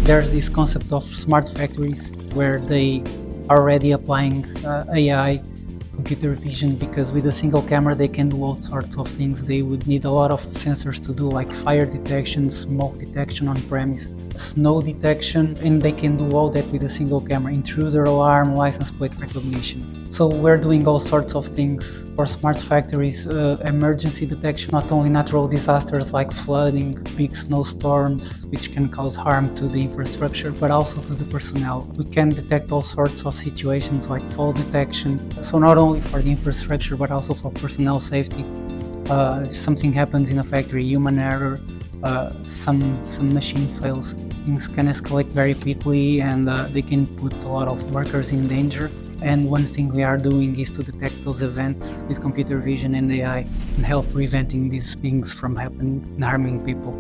there's this concept of smart factories where they are already applying AI, computer vision, because with a single camera they can do all sorts of things. They would need a lot of sensors to do, like fire detection, smoke detection on premise, snow detection, and they can do all that with a single camera, intruder alarm, license plate recognition. So we're doing all sorts of things for smart factories, emergency detection, not only natural disasters like flooding, big snowstorms, which can cause harm to the infrastructure, but also to the personnel. We can detect all sorts of situations like fall detection. So not only for the infrastructure, but also for personnel safety. If something happens in a factory, human error, some machine fails, things can escalate very quickly, and they can put a lot of workers in danger. And one thing we are doing is to detect those events with computer vision and AI and help preventing these things from happening and harming people.